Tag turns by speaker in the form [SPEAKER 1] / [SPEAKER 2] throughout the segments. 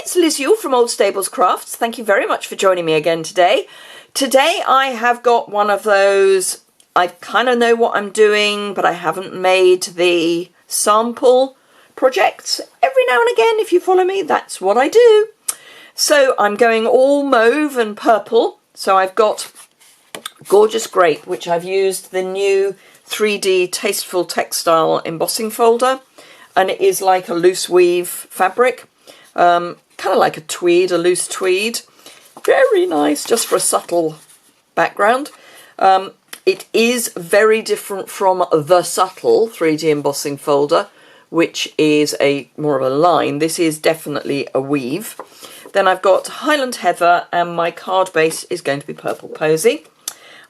[SPEAKER 1] it's Liz Yuille from Old Stables Crafts. Thank you very much for joining me again today. Today I have got one of those, I kind of know what I'm doing, but I haven't made the sample projects. Every now and again, if you follow me, that's what I do. So I'm going all mauve and purple. So I've got Gorgeous Grape, which I've used the new 3D Tasteful textile embossing folder. And it is like a loose weave fabric. Kind of like a tweed, a loose tweed. Very nice, just for a subtle background. It is very different from the subtle 3D embossing folder, which is more of a line. This is definitely a weave. Then I've got Highland Heather, and my card base is going to be Purple Posy.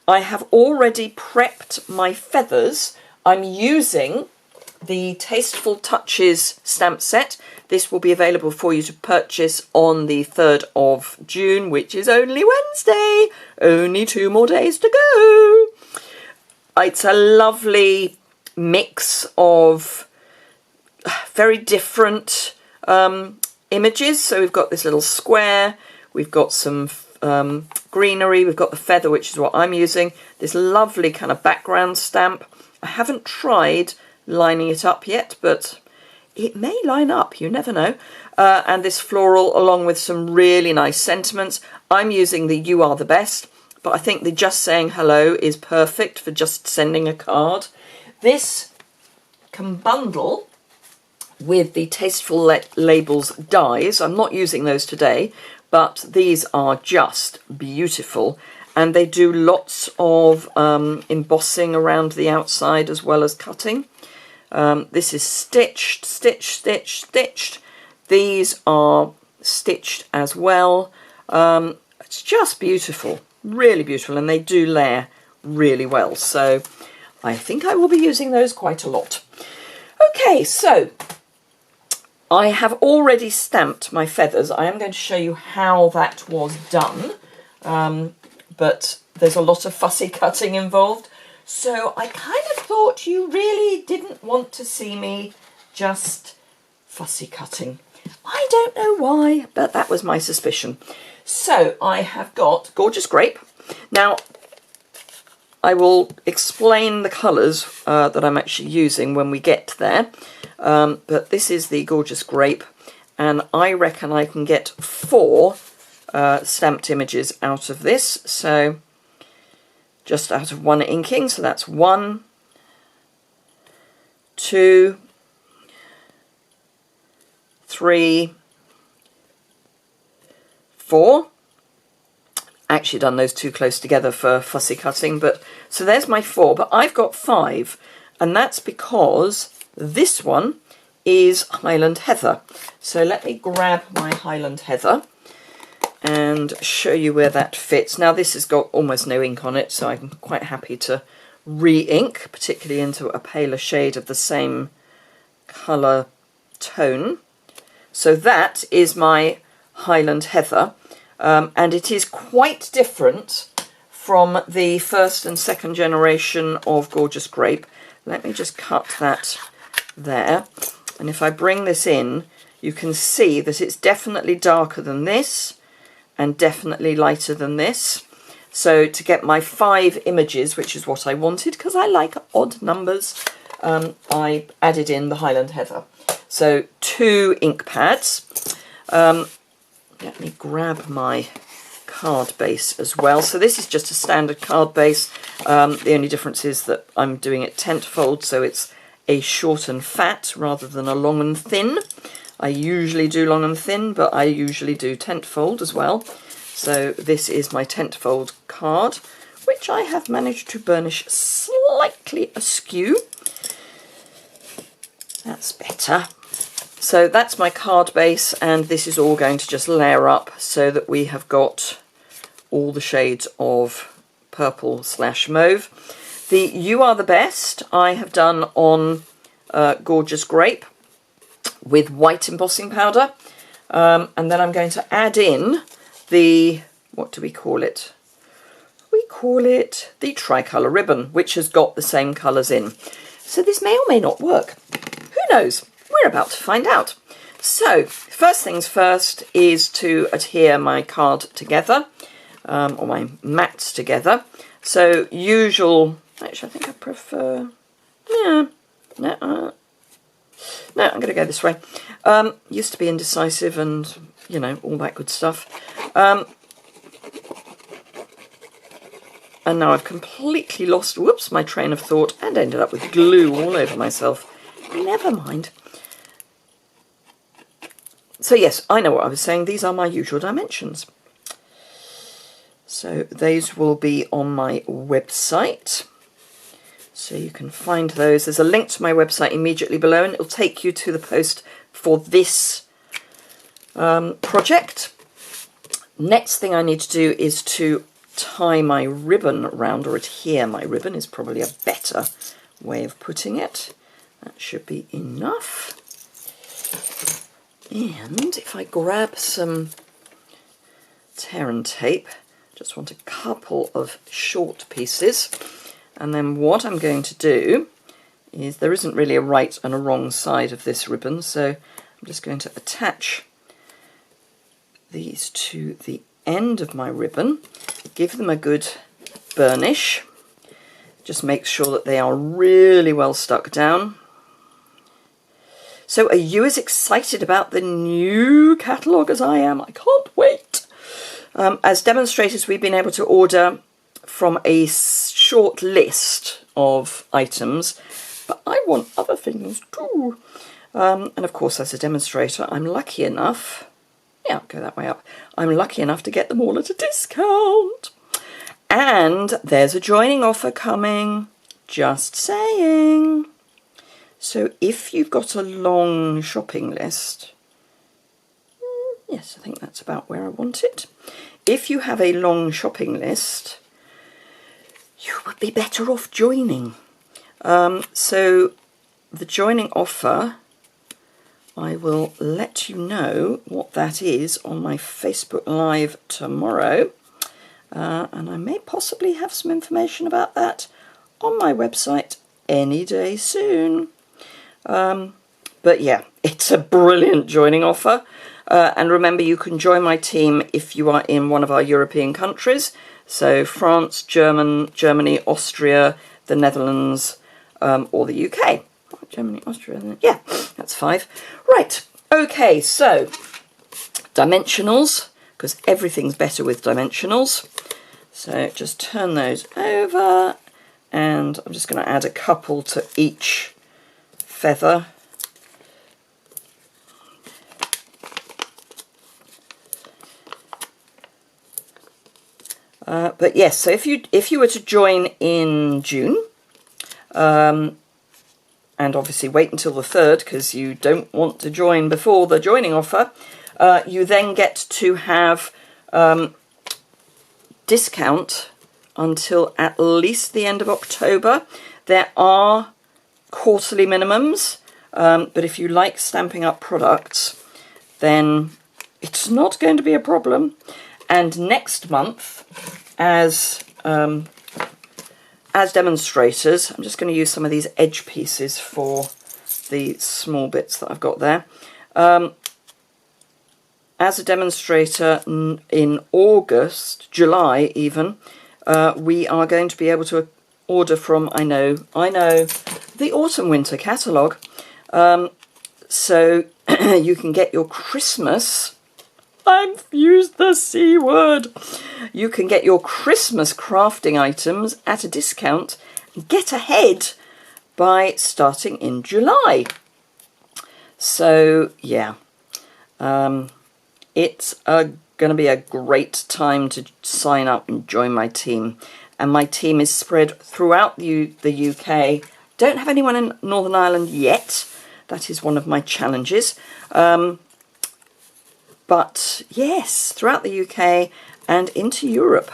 [SPEAKER 1] I have already prepped my feathers. I'm using the Tasteful Touches stamp set. This will be available for you to purchase on the 3rd of June, which is only Wednesday. Only 2 more days to go. It's a lovely mix of very different images. So we've got this little square, we've got some greenery, we've got the feather, which is what I'm using, this lovely kind of background stamp. I haven't tried lining it up yet, but it may line up, you never know. And this floral, along with some really nice sentiments. I'm using the You Are the Best, but I think the Just Saying Hello is perfect for just sending a card. This can bundle with the Tasteful Labels dies. I'm not using those today, but these are just beautiful. And they do lots of embossing around the outside as well as cutting. This is stitched, stitched, stitched, stitched. These are stitched as well. It's just beautiful, really beautiful, and they do layer really well. So I think I will be using those quite a lot. Okay, so I have already stamped my feathers. I am going to show you how that was done, but there's a lot of fussy cutting involved. So I kind of thought you really didn't want to see me just fussy cutting. I don't know why, but that was my suspicion. So I have got Gorgeous Grape. Now, I will explain the colours that I'm actually using when we get there. But this is the Gorgeous Grape, and I reckon I can get 4 stamped images out of this. So just out of 1 inking, so that's 1, 2, 3, 4. Actually done those too close together for fussy cutting, but so there's my 4, but I've got 5, and that's because this one is Highland Heather. So let me grab my Highland Heather and show you where that fits. Now this has got almost no ink on it, so I'm quite happy to re-ink, particularly into a paler shade of the same colour tone. So that is my Highland Heather, and it is quite different from the 1st and 2nd generation of Gorgeous Grape. Let me just cut that there, and if I bring this in, you can see that it's definitely darker than this and definitely lighter than this. So to get my 5 images, which is what I wanted because I like odd numbers, I added in the Highland Heather. So 2 ink pads. Let me grab my card base as well. So this is just a standard card base. The only difference is that I'm doing it tentfold, so it's a short and fat rather than a long and thin. I usually do long and thin, but I usually do tentfold as well. So this is my tentfold card, which I have managed to burnish slightly askew. That's better. So that's my card base, and this is all going to just layer up so that we have got all the shades of purple / mauve. The You Are the Best I have done on Gorgeous Grape with white embossing powder, and then I'm going to add in the, what do we call it? We call it the tricolour ribbon, which has got the same colours in. So this may or may not work. Who knows? We're about to find out. So first things first is to adhere my card together, or my mats together. So usual, actually I think I prefer, yeah, no, I'm going to go this way. Used to be indecisive and, you know, all that good stuff. And now I've completely lost, whoops, my train of thought and ended up with glue all over myself. Never mind. So yes, I know what I was saying. These are my usual dimensions. So these will be on my website. So you can find those. There's a link to my website immediately below, and it'll take you to the post for this project. Next thing I need to do is to tie my ribbon around, or adhere my ribbon is probably a better way of putting it. That should be enough. And if I grab some tear and tape, just want a couple of short pieces, and then what I'm going to do is, there isn't really a right and a wrong side of this ribbon, so I'm just going to attach these to the end of my ribbon, give them a good burnish, just make sure that they are really well stuck down. So are you as excited about the new catalogue as I am? I can't wait. As demonstrators, we've been able to order from a short list of items, but I want other things too. And of course, as a demonstrator, I'm lucky enough, yeah, I'll go that way up. I'm lucky enough to get them all at a discount. And there's a joining offer coming, just saying. So if you've got a long shopping list, yes, I think that's about where I want it. If you have a long shopping list, you would be better off joining. So the joining offer, I will let you know what that is on my Facebook Live tomorrow. And I may possibly have some information about that on my website any day soon. But yeah, it's a brilliant joining offer. And remember, you can join my team if you are in one of our European countries. So France, Germany, Austria, the Netherlands, or the UK. Germany, Austria, yeah, that's 5. Right, okay, so dimensionals, because everything's better with dimensionals. So just turn those over, and I'm just going to add a couple to each feather. But yes, so if you were to join in June, and obviously wait until the 3rd because you don't want to join before the joining offer, you then get to have discount until at least the end of October. There are quarterly minimums, but if you like Stampin' Up! Products, then it's not going to be a problem. And next month, as demonstrators, I'm just going to use some of these edge pieces for the small bits that I've got there. As a demonstrator in August, July even, we are going to be able to order from, I know, the autumn-winter catalogue. So you can get your Christmas, I've used the C word, you can get your Christmas crafting items at a discount and get ahead by starting in July. So yeah, it's going to be a great time to sign up and join my team. And my team is spread throughout the UK. Don't have anyone in Northern Ireland yet. That is one of my challenges. But yes, throughout the UK and into Europe.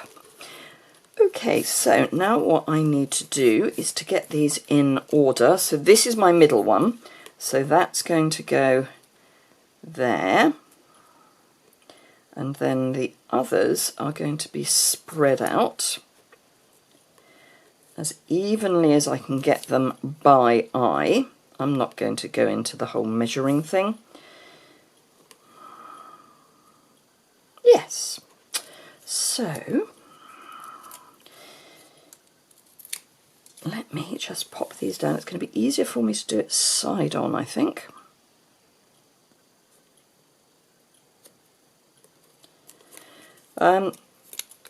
[SPEAKER 1] Okay, so now what I need to do is to get these in order. So this is my middle one. So that's going to go there. And then the others are going to be spread out as evenly as I can get them by eye. I'm not going to go into the whole measuring thing. So let me just pop these down. It's going to be easier for me to do it side on, I think.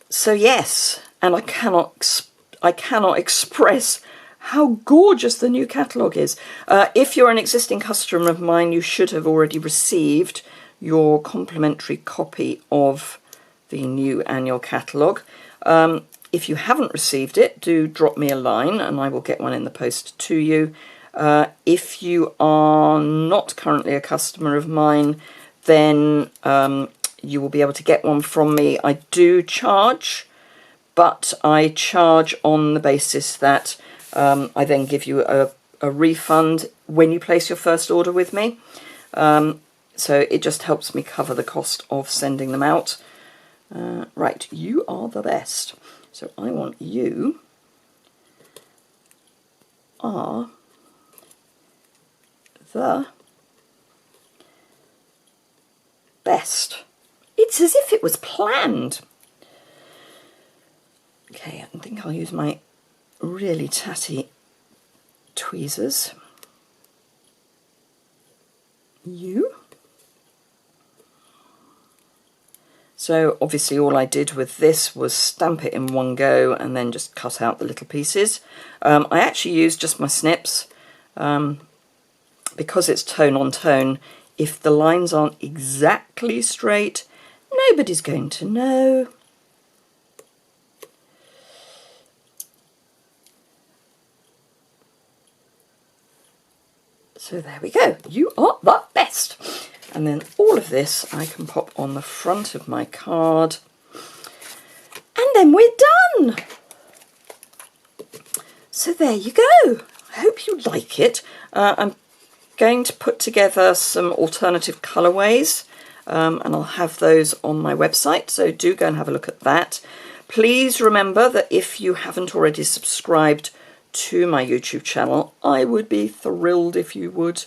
[SPEAKER 1] So yes, and I cannot express how gorgeous the new catalogue is. If you're an existing customer of mine, you should have already received your complimentary copy of the new annual catalogue. If you haven't received it, do drop me a line and I will get one in the post to you. If you are not currently a customer of mine, then you will be able to get one from me. I do charge, but I charge on the basis that I then give you a refund when you place your first order with me. So it just helps me cover the cost of sending them out. Right, you are the best. So I want you are the best. It's as if it was planned. Okay, I think I'll use my really tatty tweezers. You. So obviously all I did with this was stamp it in one go and then just cut out the little pieces. I actually used just my snips because it's tone on tone. If the lines aren't exactly straight, nobody's going to know. So there we go. You are the best. And then all of this I can pop on the front of my card. And then we're done. So there you go. I hope you like it. I'm going to put together some alternative colourways and I'll have those on my website. So do go and have a look at that. Please remember that if you haven't already subscribed to my YouTube channel, I would be thrilled if you would.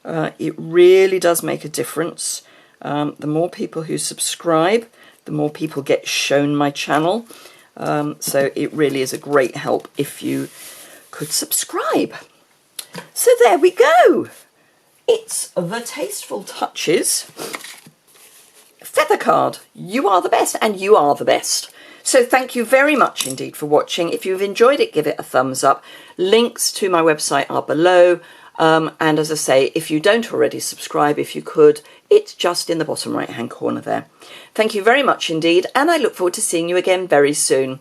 [SPEAKER 1] It really does make a difference. The more people who subscribe, the more people get shown my channel. So it really is a great help if you could subscribe. So there we go. It's the Tasteful Touches feather card. You are the best and you are the best. So thank you very much indeed for watching. If you've enjoyed it, give it a thumbs up. Links to my website are below. And as I say, if you don't already subscribe, if you could, it's just in the bottom right hand corner there. Thank you very much indeed, and I look forward to seeing you again very soon.